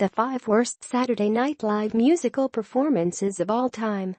The 5 worst Saturday Night Live musical performances of all time.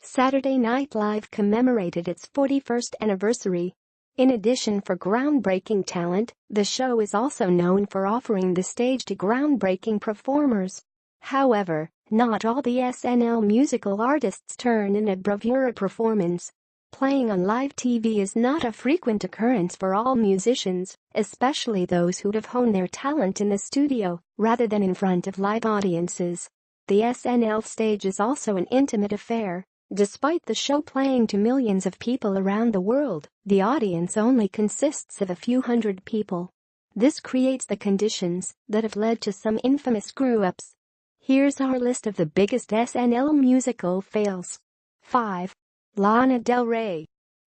Saturday Night Live commemorated its 41st anniversary. In addition for groundbreaking talent, the show is also known for offering the stage to groundbreaking performers. However, not all the SNL musical artists turn in a bravura performance. Playing on live TV is not a frequent occurrence for all musicians, especially those who have honed their talent in the studio rather than in front of live audiences. The SNL stage is also an intimate affair. Despite the show playing to millions of people around the world, the audience only consists of a few hundred people. This creates the conditions that have led to some infamous screw-ups. Here's our list of the biggest SNL musical fails. 5. Lana del Rey.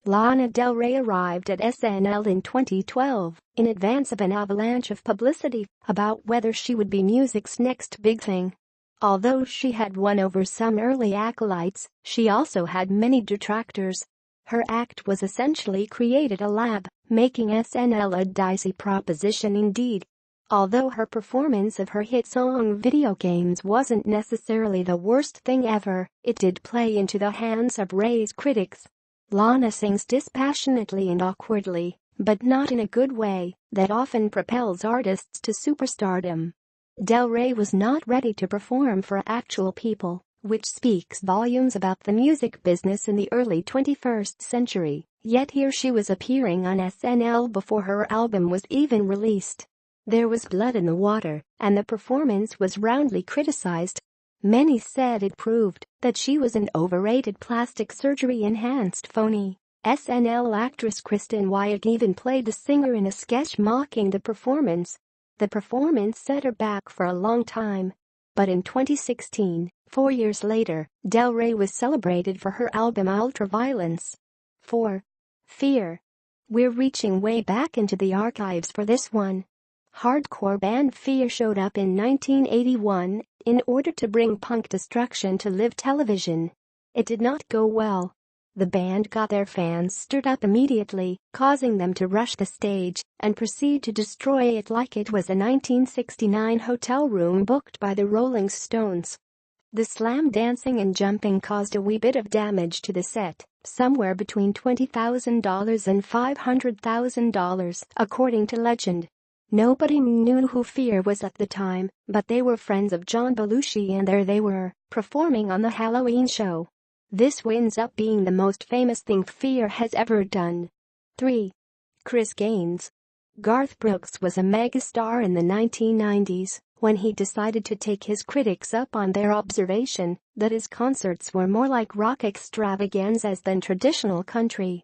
Lana del Rey arrived at SNL in 2012 in advance of an avalanche of publicity about whether she would be music's next big thing. Although she had won over some early acolytes, she also had many detractors. Her act was essentially created a lab, making SNL a dicey proposition indeed. Although her performance of her hit song Video Games wasn't necessarily the worst thing ever, it did play into the hands of Rey's critics. Lana sings dispassionately and awkwardly, but not in a good way, that often propels artists to superstardom. Del Rey was not ready to perform for actual people, which speaks volumes about the music business in the early 21st century, yet here she was appearing on SNL before her album was even released. There was blood in the water, and the performance was roundly criticized. Many said it proved that she was an overrated plastic surgery-enhanced phony. SNL actress Kristen Wiig even played a singer in a sketch mocking the performance. The performance set her back for a long time. But in 2016, 4 years later, Del Rey was celebrated for her album Ultraviolence. 4. Fear. We're reaching way back into the archives for this one. Hardcore band Fear showed up in 1981 in order to bring punk destruction to live television. It did not go well. The band got their fans stirred up immediately, causing them to rush the stage and proceed to destroy it like it was a 1969 hotel room booked by the Rolling Stones. The slam dancing and jumping caused a wee bit of damage to the set, somewhere between $20,000 and $500,000, according to legend. Nobody knew who Fear was at the time, but they were friends of John Belushi and there they were, performing on the Halloween show. This winds up being the most famous thing Fear has ever done. 3. Chris Gaines. Garth Brooks was a megastar in the 1990s when he decided to take his critics up on their observation that his concerts were more like rock extravaganzas than traditional country.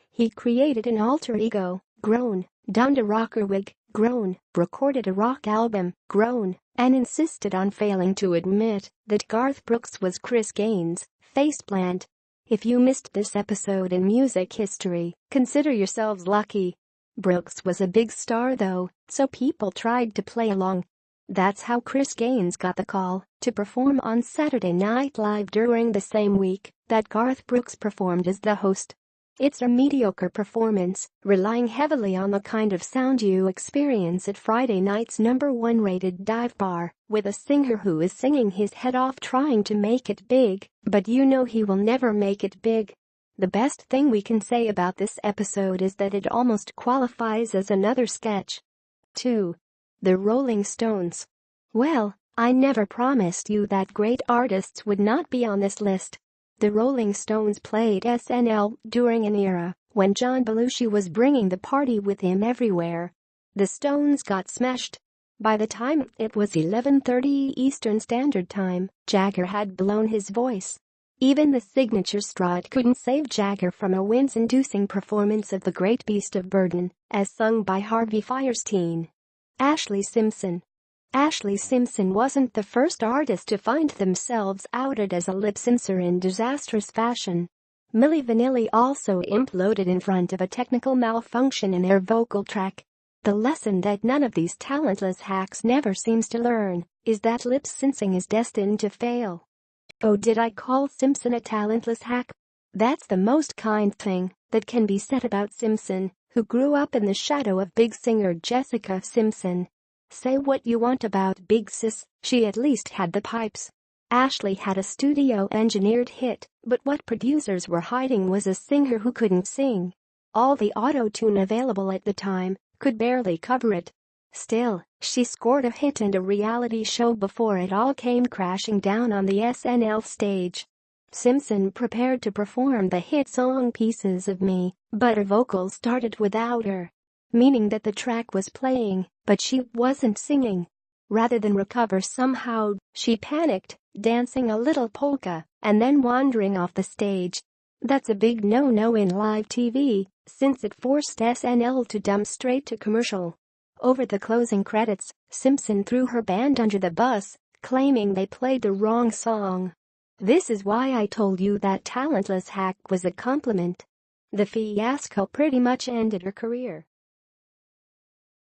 He created an alter ego, Groan, donned a rocker wig, Groan, recorded a rock album, Groan, and insisted on failing to admit that Garth Brooks was Chris Gaines, faceplant. If you missed this episode in music history, consider yourselves lucky. Brooks was a big star though, so people tried to play along. That's how Chris Gaines got the call to perform on Saturday Night Live during the same week that Garth Brooks performed as the host. It's a mediocre performance, relying heavily on the kind of sound you experience at Friday night's #1 rated dive bar, with a singer who is singing his head off trying to make it big, but you know he will never make it big. The best thing we can say about this episode is that it almost qualifies as another sketch. 2. The Rolling Stones. Well, I never promised you that great artists would not be on this list. The Rolling Stones played SNL during an era when John Belushi was bringing the party with him everywhere. The Stones got smashed. By the time it was 11:30 Eastern Standard Time, Jagger had blown his voice. Even the signature strut couldn't save Jagger from a wince-inducing performance of The Great Beast of Burden, as sung by Harvey Fierstein. Ashlee Simpson. Ashlee Simpson wasn't the first artist to find themselves outed as a lip-syncer in disastrous fashion. Milli Vanilli also imploded in front of a technical malfunction in their vocal track. The lesson that none of these talentless hacks never seems to learn is that lip-syncing is destined to fail. Oh, did I call Simpson a talentless hack? That's the most kind thing that can be said about Simpson, who grew up in the shadow of big singer Jessica Simpson. Say what you want about Big Sis, she at least had the pipes. Ashley had a studio-engineered hit, but what producers were hiding was a singer who couldn't sing. All the auto-tune available at the time could barely cover it. Still, she scored a hit and a reality show before it all came crashing down on the SNL stage. Simpson prepared to perform the hit song Pieces of Me, but her vocals started without her. Meaning that the track was playing, but she wasn't singing. Rather than recover somehow, she panicked, dancing a little polka, and then wandering off the stage. That's a big no-no in live TV, since it forced SNL to dump straight to commercial. Over the closing credits, Simpson threw her band under the bus, claiming they played the wrong song. This is why I told you that talentless hack was a compliment. The fiasco pretty much ended her career.